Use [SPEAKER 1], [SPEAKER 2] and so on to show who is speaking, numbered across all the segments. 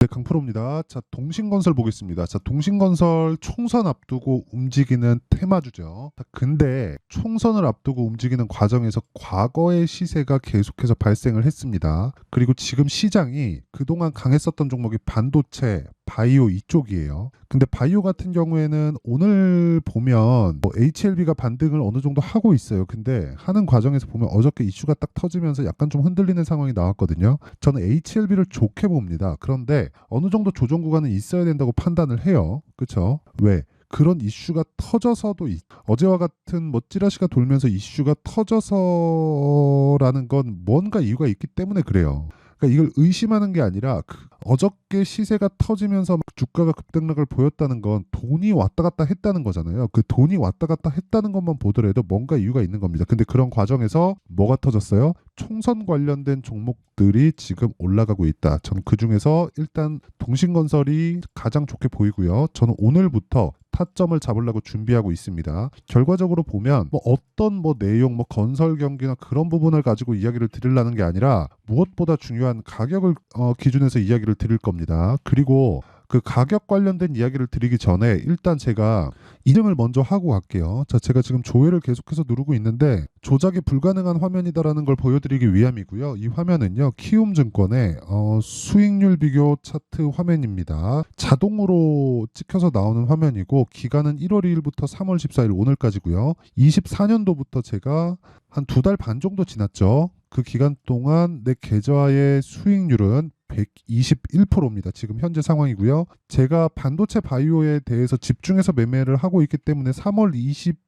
[SPEAKER 1] 네, 강프로입니다. 자, 동신건설 보겠습니다. 자, 동신건설 총선 앞두고 움직이는 테마주죠. 자, 근데 총선을 앞두고 움직이는 과정에서 과거의 시세가 계속해서 발생을 했습니다. 그리고 지금 시장이 그동안 강했었던 종목이 반도체, 바이오 이쪽이에요. 근데 바이오 같은 경우에는 오늘 보면 뭐 HLB가 반등을 어느 정도 하고 있어요. 근데 하는 과정에서 보면 어저께 이슈가 딱 터지면서 약간 좀 흔들리는 상황이 나왔거든요. 저는 HLB를 좋게 봅니다. 그런데 어느 정도 조정 구간은 있어야 된다고 판단을 해요. 그렇죠? 왜? 그런 이슈가 터져서도 어제와 같은 뭐 찌라시가 돌면서 이슈가 터져서라는 건 뭔가 이유가 있기 때문에 그래요. 그러니까 이걸 의심하는 게 아니라 어저께 시세가 터지면서 막 주가가 급등락을 보였다는 건 돈이 왔다 갔다 했다는 거잖아요. 그 돈이 왔다 갔다 했다는 것만 보더라도 뭔가 이유가 있는 겁니다. 근데 그런 과정에서 뭐가 터졌어요? 총선 관련된 종목들이 지금 올라가고 있다. 저는 그중에서 일단 동신건설이 가장 좋게 보이고요. 저는 오늘부터 타점을 잡으려고 준비하고 있습니다. 결과적으로 보면 뭐 어떤 뭐 내용, 뭐 건설 경기나 그런 부분을 가지고 이야기를 드리려는 게 아니라 무엇보다 중요한 가격을 기준해서 이야기를 드릴 겁니다. 그리고 그 가격 관련된 이야기를 드리기 전에 일단 제가 이름을 먼저 하고 갈게요. 자, 제가 지금 조회를 계속해서 누르고 있는데 조작이 불가능한 화면이다라는 걸 보여드리기 위함이고요. 이 화면은요, 키움증권의 수익률 비교 차트 화면입니다. 자동으로 찍혀서 나오는 화면이고 기간은 1월 2일부터 3월 14일 오늘까지고요. 24년도부터 제가 한 2달 반 정도 지났죠. 그 기간 동안 내 계좌의 수익률은 121%입니다. 지금 현재 상황이고요. 제가 반도체 바이오에 대해서 집중해서 매매를 하고 있기 때문에 3월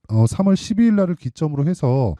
[SPEAKER 1] 12일 날을 기점으로 해서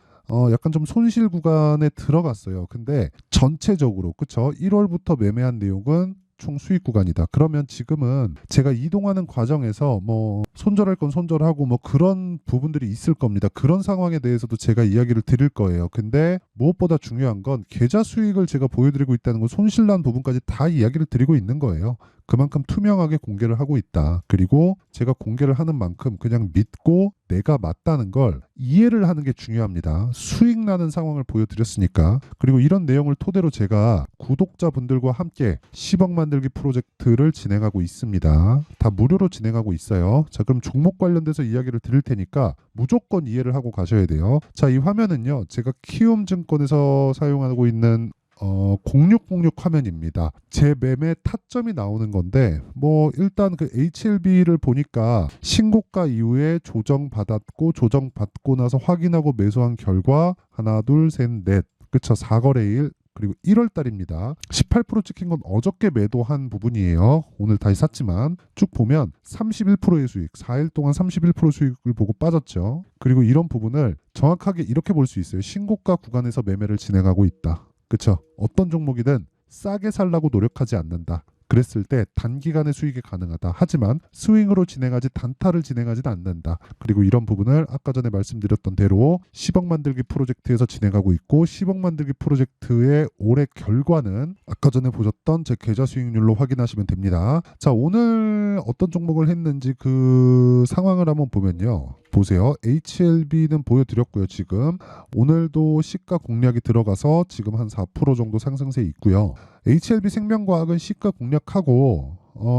[SPEAKER 1] 약간 좀 손실 구간에 들어갔어요. 근데 전체적으로 그쵸? 1월부터 매매한 내용은 총 수익 구간이다. 그러면 지금은 제가 이동하는 과정에서 뭐 손절할 건 손절하고 뭐 그런 부분들이 있을 겁니다. 그런 상황에 대해서도 제가 이야기를 드릴 거예요. 근데 무엇보다 중요한 건 계좌 수익을 제가 보여드리고 있다는 건 손실난 부분까지 다 이야기를 드리고 있는 거예요. 그만큼 투명하게 공개를 하고 있다. 그리고 제가 공개를 하는 만큼 그냥 믿고 내가 맞다는 걸 이해를 하는 게 중요합니다. 수익 나는 상황을 보여드렸으니까. 그리고 이런 내용을 토대로 제가 구독자분들과 함께 10억 만들기 프로젝트를 진행하고 있습니다. 다 무료로 진행하고 있어요. 자, 그럼 종목 관련돼서 이야기를 드릴 테니까 무조건 이해를 하고 가셔야 돼요. 자, 이 화면은요, 제가 키움증권에서 사용하고 있는 0606 화면입니다. 제 매매 타점이 나오는 건데 뭐 일단 그 HLB를 보니까 신고가 이후에 조정받았고 조정받고 나서 확인하고 매수한 결과 하나 둘셋넷 그쵸 4거래일 그리고 1월 달입니다. 18% 찍힌 건 어저께 매도한 부분이에요. 오늘 다시 샀지만 쭉 보면 31%의 수익, 4일 동안 31% 수익을 보고 빠졌죠. 그리고 이런 부분을 정확하게 이렇게 볼 수 있어요. 신고가 구간에서 매매를 진행하고 있다. 그쵸? 어떤 종목이든 싸게 살라고 노력하지 않는다. 그랬을 때 단기간의 수익이 가능하다. 하지만 스윙으로 진행하지 단타를 진행하지는 않는다. 그리고 이런 부분을 아까 전에 말씀드렸던 대로 10억 만들기 프로젝트에서 진행하고 있고 10억 만들기 프로젝트의 올해 결과는 아까 전에 보셨던 제 계좌 수익률로 확인하시면 됩니다. 자, 오늘 어떤 종목을 했는지 그 상황을 한번 보면요. 보세요. HLB는 보여드렸고요. 지금 오늘도 시가 공략이 들어가서 지금 한 4% 정도 상승세 있고요. HLB 생명과학은 시가 공략하고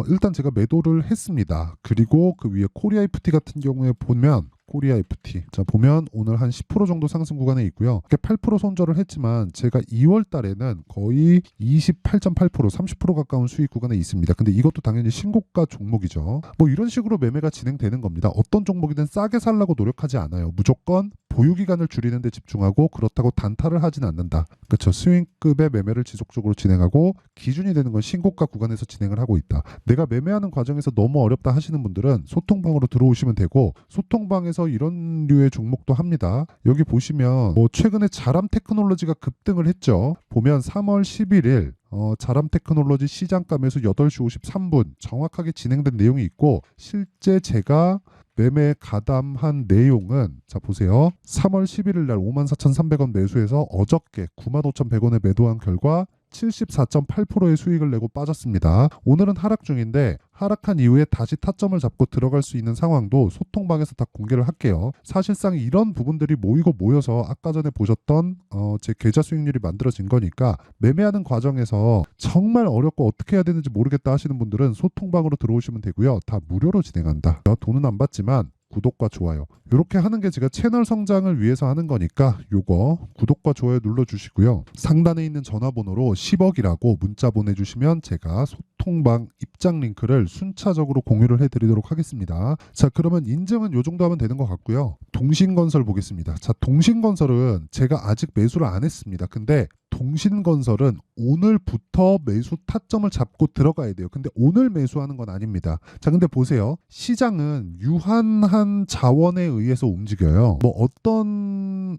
[SPEAKER 1] 일단 제가 매도를 했습니다. 그리고 그 위에 코리아 FT 같은 경우에 보면 코리아 FT 자 보면 오늘 한 10% 정도 상승 구간에 있고요. 8% 손절을 했지만 제가 2월 달에는 거의 28.8% 30% 가까운 수익 구간에 있습니다. 근데 이것도 당연히 신고가 종목이죠. 뭐 이런 식으로 매매가 진행되는 겁니다. 어떤 종목이든 싸게 살라고 노력하지 않아요. 무조건 보유 기간을 줄이는 데 집중하고 그렇다고 단타를 하진 않는다. 그렇죠. 스윙급의 매매를 지속적으로 진행하고 기준이 되는 건 신고가 구간에서 진행을 하고 있다. 내가 매매하는 과정에서 너무 어렵다 하시는 분들은 소통방으로 들어오시면 되고 소통방에서 이런 류의 종목도 합니다. 여기 보시면 뭐 최근에 자람 테크놀로지가 급등을 했죠. 보면 3월 11일 자람 테크놀로지 시장가 매수 8시 53분 정확하게 진행된 내용이 있고 실제 제가 매매 가담한 내용은 자 보세요. 3월 11일 날 54,300원 매수해서 어저께 95,100원에 매도한 결과 74.8%의 수익을 내고 빠졌습니다. 오늘은 하락 중인데 하락한 이후에 다시 타점을 잡고 들어갈 수 있는 상황도 소통방에서 다 공개를 할게요. 사실상 이런 부분들이 모이고 모여서 아까 전에 보셨던 제 계좌 수익률이 만들어진 거니까 매매하는 과정에서 정말 어렵고 어떻게 해야 되는지 모르겠다 하시는 분들은 소통방으로 들어오시면 되고요. 다 무료로 진행한다. 돈은 안 받지만 구독과 좋아요 이렇게 하는 게 제가 채널 성장을 위해서 하는 거니까 요거 구독과 좋아요 눌러주시고요. 상단에 있는 전화번호로 10억이라고 문자 보내주시면 제가 소통방 입장 링크를 순차적으로 공유를 해드리도록 하겠습니다. 자, 그러면 인증은 요 정도 하면 되는 것 같고요. 동신건설 보겠습니다. 자, 동신건설은 제가 아직 매수를 안 했습니다. 근데 동신건설은 오늘부터 매수 타점을 잡고 들어가야 돼요. 근데 오늘 매수하는 건 아닙니다. 자, 근데 보세요. 시장은 유한한 자원에 의해서 움직여요. 뭐 어떤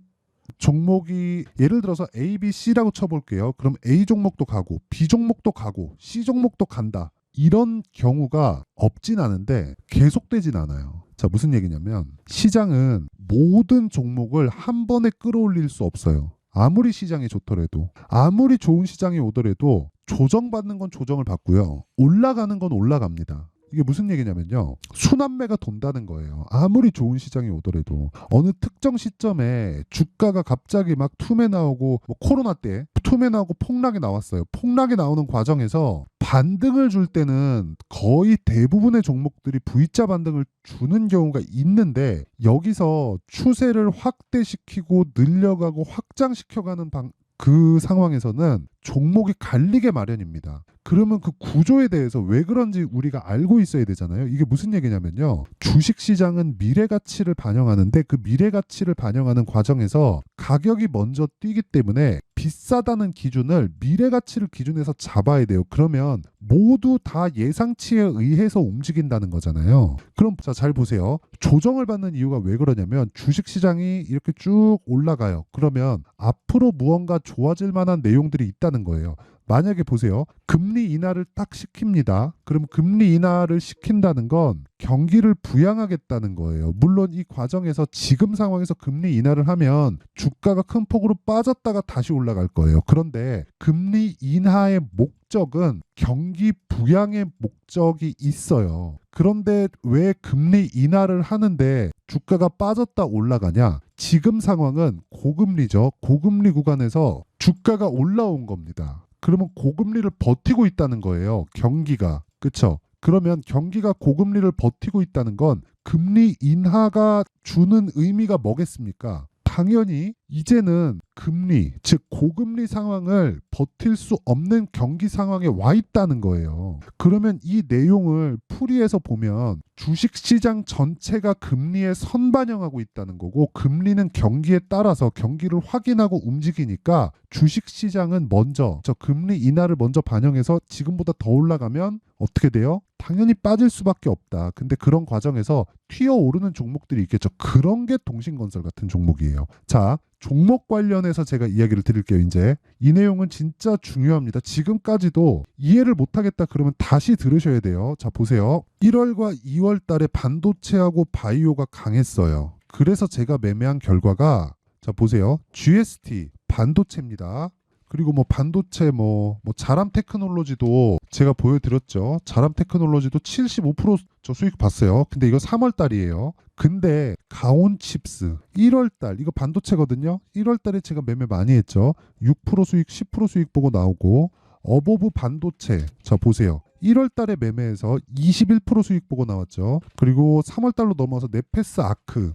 [SPEAKER 1] 종목이 예를 들어서 A, B, C라고 쳐볼게요. 그럼 A 종목도 가고 B 종목도 가고 C 종목도 간다. 이런 경우가 없진 않은데 계속되진 않아요. 자, 무슨 얘기냐면 시장은 모든 종목을 한 번에 끌어올릴 수 없어요. 아무리 시장이 좋더라도 아무리 좋은 시장이 오더라도 조정받는 건 조정을 받고요. 올라가는 건 올라갑니다. 이게 무슨 얘기냐면요. 순환매가 돈다는 거예요. 아무리 좋은 시장이 오더라도 어느 특정 시점에 주가가 갑자기 막 툼에 나오고 뭐 코로나 때 툼에 나오고 폭락이 나왔어요. 폭락이 나오는 과정에서 반등을 줄 때는 거의 대부분의 종목들이 V자 반등을 주는 경우가 있는데 여기서 추세를 확대시키고 늘려가고 확장시켜가는 그 상황에서는 종목이 갈리게 마련입니다. 그러면 그 구조에 대해서 왜 그런지 우리가 알고 있어야 되잖아요. 이게 무슨 얘기냐면요. 주식시장은 미래가치를 반영하는데 그 미래가치를 반영하는 과정에서 가격이 먼저 뛰기 때문에 비싸다는 기준을 미래가치를 기준에서 잡아야 돼요. 그러면 모두 다 예상치에 의해서 움직인다는 거잖아요. 그럼 자, 잘 보세요. 조정을 받는 이유가 왜 그러냐면 주식시장이 이렇게 쭉 올라가요. 그러면 앞으로 무언가 좋아질 만한 내용들이 있다는 거예요. 만약에 보세요. 금리 인하를 딱 시킵니다. 그럼 금리 인하를 시킨다는 건 경기를 부양하겠다는 거예요. 물론 이 과정에서 지금 상황에서 금리 인하를 하면 주가가 큰 폭으로 빠졌다가 다시 올라갈 거예요. 그런데 금리 인하의 목적은 경기 부양의 목적이 있어요. 그런데 왜 금리 인하를 하는데 주가가 빠졌다 올라가냐? 지금 상황은 고금리죠. 고금리 구간에서 주가가 올라온 겁니다. 그러면 고금리를 버티고 있다는 거예요. 경기가. 그렇죠? 그러면 경기가 고금리를 버티고 있다는 건 금리 인하가 주는 의미가 뭐겠습니까? 당연히 이제는 금리, 즉 고금리 상황을 버틸 수 없는 경기 상황에 와 있다는 거예요. 그러면 이 내용을 풀이해서 보면 주식시장 전체가 금리에 선반영하고 있다는 거고 금리는 경기에 따라서 경기를 확인하고 움직이니까 주식시장은 먼저 저 금리 인하를 먼저 반영해서 지금보다 더 올라가면 어떻게 돼요? 당연히 빠질 수밖에 없다. 근데 그런 과정에서 튀어오르는 종목들이 있겠죠. 그런 게 동신건설 같은 종목이에요. 자, 종목 관련해서 제가 이야기를 드릴게요. 이제 이 내용은 진짜 중요합니다. 지금까지도 이해를 못하겠다 그러면 다시 들으셔야 돼요. 자, 보세요. 1월과 2월 달에 반도체하고 바이오가 강했어요. 그래서 제가 매매한 결과가 자, 보세요. GST 반도체입니다. 그리고 뭐 반도체 뭐 자람 테크놀로지도 제가 보여드렸죠. 자람 테크놀로지도 75% 수익 봤어요. 근데 이거 3월 달이에요. 근데 가온칩스 1월 달 이거 반도체거든요. 1월 달에 제가 매매 많이 했죠. 6% 수익, 10% 수익 보고 나오고 어보브 반도체 자 보세요. 1월 달에 매매해서 21% 수익 보고 나왔죠. 그리고 3월 달로 넘어서 네페스 아크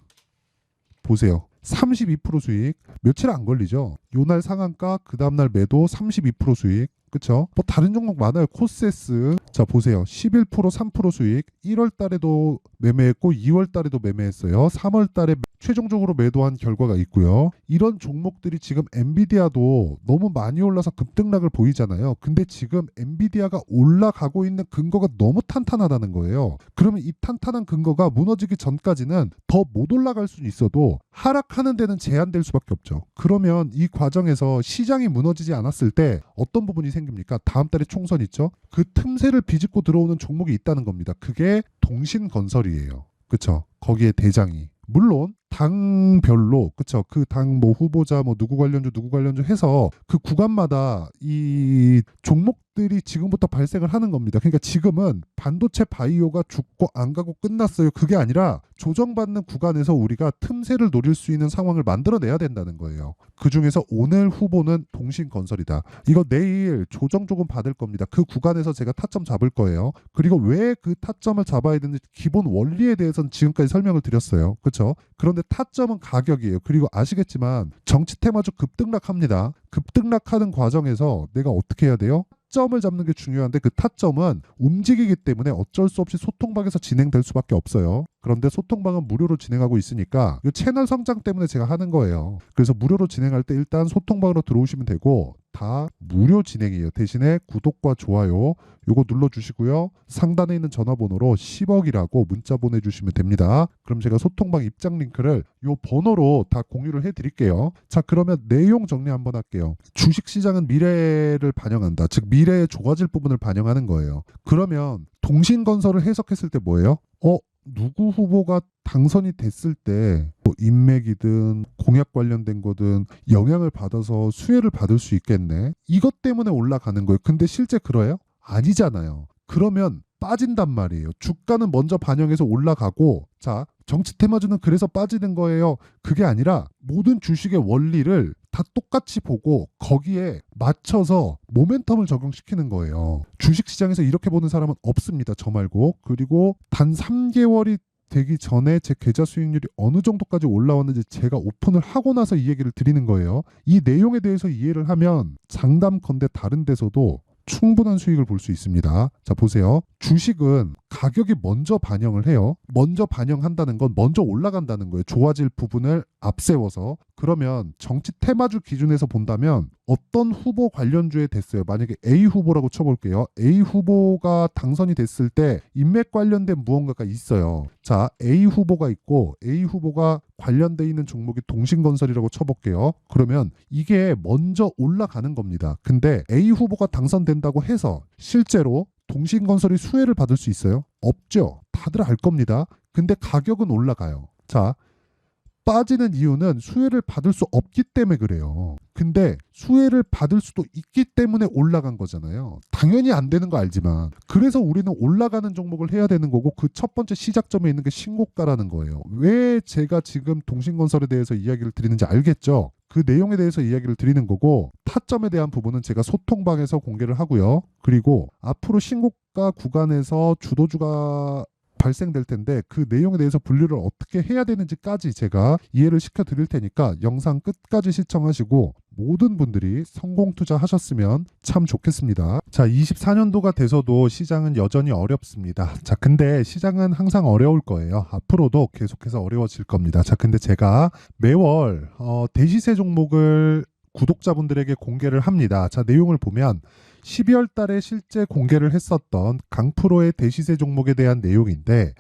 [SPEAKER 1] 보세요. 32% 수익 며칠 안 걸리죠. 요날 상한가 그 다음날 매도 32% 수익 그쵸? 뭐 다른 종목 많아요. 코세스 자 보세요. 11% 3% 수익 1월 달에도 매매했고 2월 달에도 매매했어요. 3월 달에 최종적으로 매도한 결과가 있고요. 이런 종목들이 지금 엔비디아도 너무 많이 올라서 급등락을 보이잖아요. 근데 지금 엔비디아가 올라가고 있는 근거가 너무 탄탄하다는 거예요. 그러면 이 탄탄한 근거가 무너지기 전까지는 더 못 올라갈 수는 있어도 하락하는 데는 제한될 수밖에 없죠. 그러면 이 과정에서 시장이 무너지지 않았을 때 어떤 부분이 생깁니까? 다음 달에 총선 있죠? 그 틈새를 비집고 들어오는 종목이 있다는 겁니다. 그게 동신건설이에요. 그렇죠? 거기에 대장이. 물론 당별로 그쵸 그 당 뭐 후보자 뭐 누구 관련주 해서 그 구간마다 이 종목들이 지금부터 발생을 하는 겁니다. 그러니까 지금은 반도체 바이오가 죽고 안 가고 끝났어요. 그게 아니라 조정받는 구간에서 우리가 틈새를 노릴 수 있는 상황을 만들어내야 된다는 거예요. 그 중에서 오늘 후보는 동신건설이다. 이거 내일 조정 조금 받을 겁니다. 그 구간에서 제가 타점 잡을 거예요. 그리고 왜 그 타점을 잡아야 되는지 기본 원리에 대해서는 지금까지 설명을 드렸어요. 그렇죠? 그런데 타점은 가격이에요. 그리고 아시겠지만 정치 테마주 급등락합니다. 급등락하는 과정에서 내가 어떻게 해야 돼요? 타점을 잡는 게 중요한데 그 타점은 움직이기 때문에 어쩔 수 없이 소통방에서 진행될 수밖에 없어요. 그런데 소통방은 무료로 진행하고 있으니까 이 채널 성장 때문에 제가 하는 거예요. 그래서 무료로 진행할 때 일단 소통방으로 들어오시면 되고 다 무료 진행이에요. 대신에 구독과 좋아요 요거 눌러주시고요. 상단에 있는 전화번호로 10억이라고 문자 보내주시면 됩니다. 그럼 제가 소통방 입장 링크를 요 번호로 다 공유를 해드릴게요. 자 그러면 내용 정리 한번 할게요. 주식시장은 미래를 반영한다. 즉 미래에 좋아질 부분을 반영하는 거예요. 그러면 동신건설을 해석했을 때 뭐예요? 누구 후보가 당선이 됐을 때 뭐 인맥이든 공약 관련된 거든 영향을 받아서 수혜를 받을 수 있겠네. 이것 때문에 올라가는 거예요. 근데 실제 그래요? 아니잖아요. 그러면 빠진단 말이에요. 주가는 먼저 반영해서 올라가고 자 정치 테마주는 그래서 빠지는 거예요. 그게 아니라 모든 주식의 원리를 다 똑같이 보고 거기에 맞춰서 모멘텀을 적용시키는 거예요. 주식시장에서 이렇게 보는 사람은 없습니다. 저 말고. 그리고 단 3개월이 되기 전에 제 계좌 수익률이 어느 정도까지 올라왔는지 제가 오픈을 하고 나서 이 얘기를 드리는 거예요. 이 내용에 대해서 이해를 하면 장담컨대 다른 데서도 충분한 수익을 볼 수 있습니다. 자 보세요. 주식은 가격이 먼저 반영을 해요. 먼저 반영한다는 건 먼저 올라간다는 거예요. 좋아질 부분을 앞세워서. 그러면 정치 테마주 기준에서 본다면 어떤 후보 관련주에 됐어요. 만약에 A 후보라고 쳐볼게요. A 후보가 당선이 됐을 때 인맥 관련된 무언가가 있어요. 자 A 후보가 있고 A 후보가 관련돼 있는 종목이 동신건설이라고 쳐볼게요. 그러면 이게 먼저 올라가는 겁니다. 근데 A 후보가 당선된다고 해서 실제로 동신건설이 수혜를 받을 수 있어요? 없죠. 다들 알 겁니다. 근데 가격은 올라가요. 자, 빠지는 이유는 수혜를 받을 수 없기 때문에 그래요. 근데 수혜를 받을 수도 있기 때문에 올라간 거잖아요. 당연히 안 되는 거 알지만. 그래서 우리는 올라가는 종목을 해야 되는 거고 그 첫 번째 시작점에 있는 게 신고가라는 거예요. 왜 제가 지금 동신건설에 대해서 이야기를 드리는지 알겠죠? 그 내용에 대해서 이야기를 드리는 거고 타점에 대한 부분은 제가 소통방에서 공개를 하고요. 그리고 앞으로 신고가 구간에서 주도주가 발생될 텐데 그 내용에 대해서 분류를 어떻게 해야 되는지까지 제가 이해를 시켜 드릴 테니까 영상 끝까지 시청하시고 모든 분들이 성공 투자하셨으면 참 좋겠습니다. 자, 24년도가 돼서도 시장은 여전히 어렵습니다. 자, 근데 시장은 항상 어려울 거예요. 앞으로도 계속해서 어려워질 겁니다. 자, 근데 제가 매월 대시세 종목을 구독자분들에게 공개를 합니다. 자, 내용을 보면 12월 달에 실제 공개를 했었던 강프로의 대시세 종목에 대한 내용인데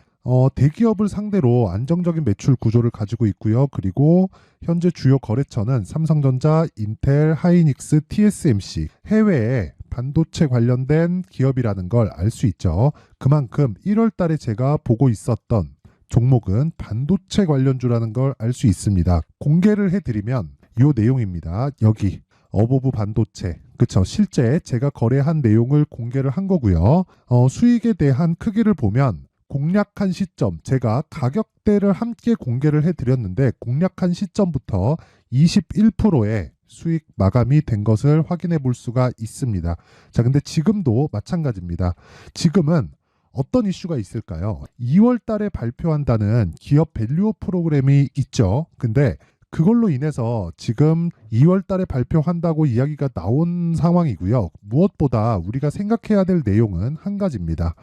[SPEAKER 1] 대기업을 상대로 안정적인 매출 구조를 가지고 있고요. 그리고 현재 주요 거래처는 삼성전자, 인텔, 하이닉스, TSMC 해외에 반도체 관련된 기업이라는 걸 알 수 있죠. 그만큼 1월 달에 제가 보고 있었던 종목은 반도체 관련주라는 걸 알 수 있습니다. 공개를 해드리면 이 내용입니다. 여기 어보브 반도체 그쵸 실제 제가 거래한 내용을 공개를 한 거고요. 수익에 대한 크기를 보면 공략한 시점 제가 가격대를 함께 공개를 해드렸는데 공략한 시점부터 21%의 수익 마감이 된 것을 확인해 볼 수가 있습니다. 자 근데 지금도 마찬가지입니다. 지금은 어떤 이슈가 있을까요? 2월 달에 발표한다는 기업 밸류업 프로그램이 있죠. 근데 그걸로 인해서 지금 2월 달에 발표한다고 이야기가 나온 상황이고요. 무엇보다 우리가 생각해야 될 내용은 한 가지입니다.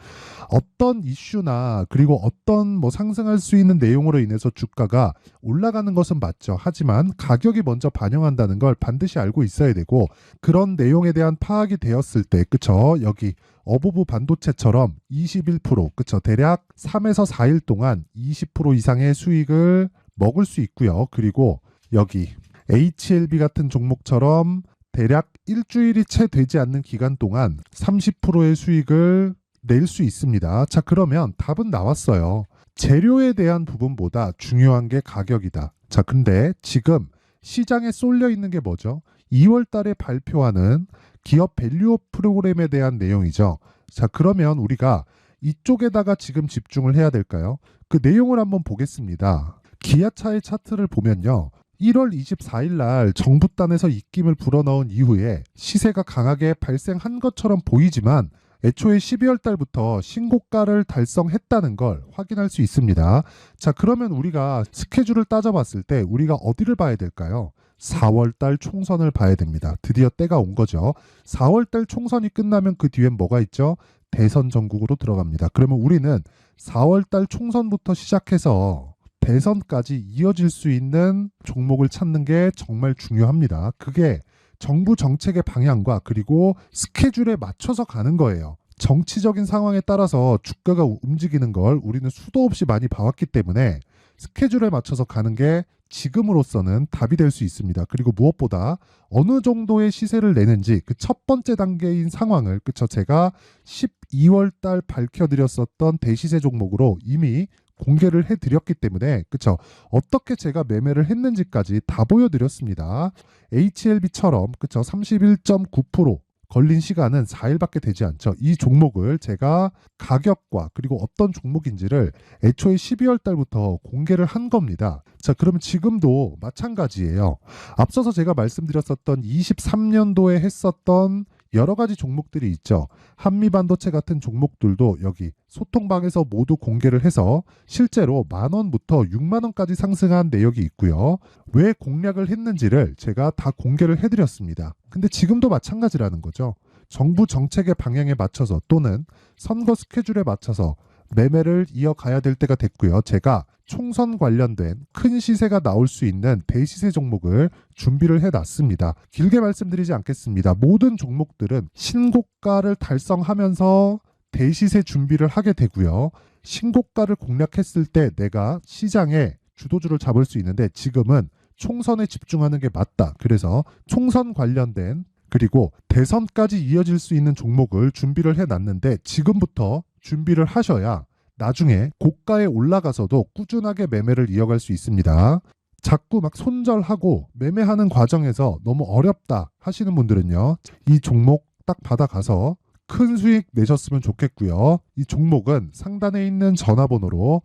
[SPEAKER 1] 어떤 이슈나 그리고 어떤 상승할 수 있는 내용으로 인해서 주가가 올라가는 것은 맞죠. 하지만 가격이 먼저 반영한다는 걸 반드시 알고 있어야 되고 그런 내용에 대한 파악이 되었을 때 그쵸? 여기 어보브 반도체처럼 21% 그쵸? 대략 3에서 4일 동안 20% 이상의 수익을 먹을 수 있고요. 그리고 여기 HLB 같은 종목처럼 대략 일주일이 채 되지 않는 기간 동안 30%의 수익을 낼 수 있습니다. 자 그러면 답은 나왔어요. 재료에 대한 부분보다 중요한 게 가격이다. 자, 근데 지금 시장에 쏠려 있는 게 뭐죠? 2월 달에 발표하는 기업 밸류업 프로그램에 대한 내용이죠. 자, 그러면 우리가 이쪽에다가 지금 집중을 해야 될까요? 그 내용을 한번 보겠습니다. 기아차의 차트를 보면요. 1월 24일 날 정부단에서 입김을 불어넣은 이후에 시세가 강하게 발생한 것처럼 보이지만 애초에 12월 달부터 신고가를 달성했다는 걸 확인할 수 있습니다. 자, 그러면 우리가 스케줄을 따져봤을 때 우리가 어디를 봐야 될까요? 4월 달 총선을 봐야 됩니다. 드디어 때가 온 거죠. 4월 달 총선이 끝나면 그 뒤엔 뭐가 있죠? 대선 전국으로 들어갑니다. 그러면 우리는 4월 달 총선부터 시작해서 대선까지 이어질 수 있는 종목을 찾는 게 정말 중요합니다. 그게 정부 정책의 방향과 그리고 스케줄에 맞춰서 가는 거예요. 정치적인 상황에 따라서 주가가 움직이는 걸 우리는 수도 없이 많이 봐왔기 때문에 스케줄에 맞춰서 가는 게 지금으로서는 답이 될 수 있습니다. 그리고 무엇보다 어느 정도의 시세를 내는지 그 첫 번째 단계인 상황을 그쵸 제가 12월 달 밝혀드렸었던 대시세 종목으로 이미 공개를 해드렸기 때문에 그쵸 어떻게 제가 매매를 했는지까지 다 보여드렸습니다. HLB처럼 그쵸 31.9% 걸린 시간은 4일밖에 되지 않죠. 이 종목을 제가 가격과 그리고 어떤 종목인지를 애초에 12월 달부터 공개를 한 겁니다. 자, 그러면 지금도 마찬가지예요. 앞서서 제가 말씀드렸었던 23년도에 했었던 여러 가지 종목들이 있죠. 한미반도체 같은 종목들도 여기 소통방에서 모두 공개를 해서 실제로 10,000원부터 60,000원까지 상승한 내역이 있고요. 왜 공략을 했는지를 제가 다 공개를 해드렸습니다. 근데 지금도 마찬가지라는 거죠. 정부 정책의 방향에 맞춰서 또는 선거 스케줄에 맞춰서 매매를 이어가야 될 때가 됐고요. 제가 총선 관련된 큰 시세가 나올 수 있는 대시세 종목을 준비를 해놨습니다. 길게 말씀드리지 않겠습니다. 모든 종목들은 신고가를 달성하면서 대시세 준비를 하게 되고요. 신고가를 공략했을 때 내가 시장에 주도주를 잡을 수 있는데 지금은 총선에 집중하는 게 맞다. 그래서 총선 관련된 그리고 대선까지 이어질 수 있는 종목을 준비를 해놨는데 지금부터 준비를 하셔야 나중에 고가에 올라가서도 꾸준하게 매매를 이어갈 수 있습니다. 자꾸 막 손절하고 매매하는 과정에서 너무 어렵다 하시는 분들은요. 이 종목 딱 받아가서 큰 수익 내셨으면 좋겠고요. 이 종목은 상단에 있는 전화번호로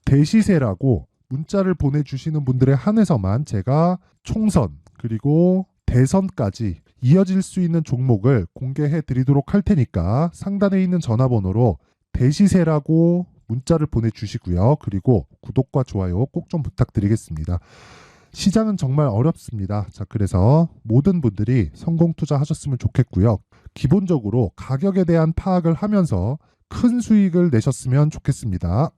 [SPEAKER 1] 대시세라고 문자를 보내주시는 분들에 한해서만 제가 총선 그리고 대선까지 이어질 수 있는 종목을 공개해 드리도록 할 테니까 상단에 있는 전화번호로 대시세라고 문자를 보내주시고요. 그리고 구독과 좋아요 꼭 좀 부탁드리겠습니다. 시장은 정말 어렵습니다. 자, 그래서 모든 분들이 성공 투자하셨으면 좋겠고요. 기본적으로 가격에 대한 파악을 하면서 큰 수익을 내셨으면 좋겠습니다.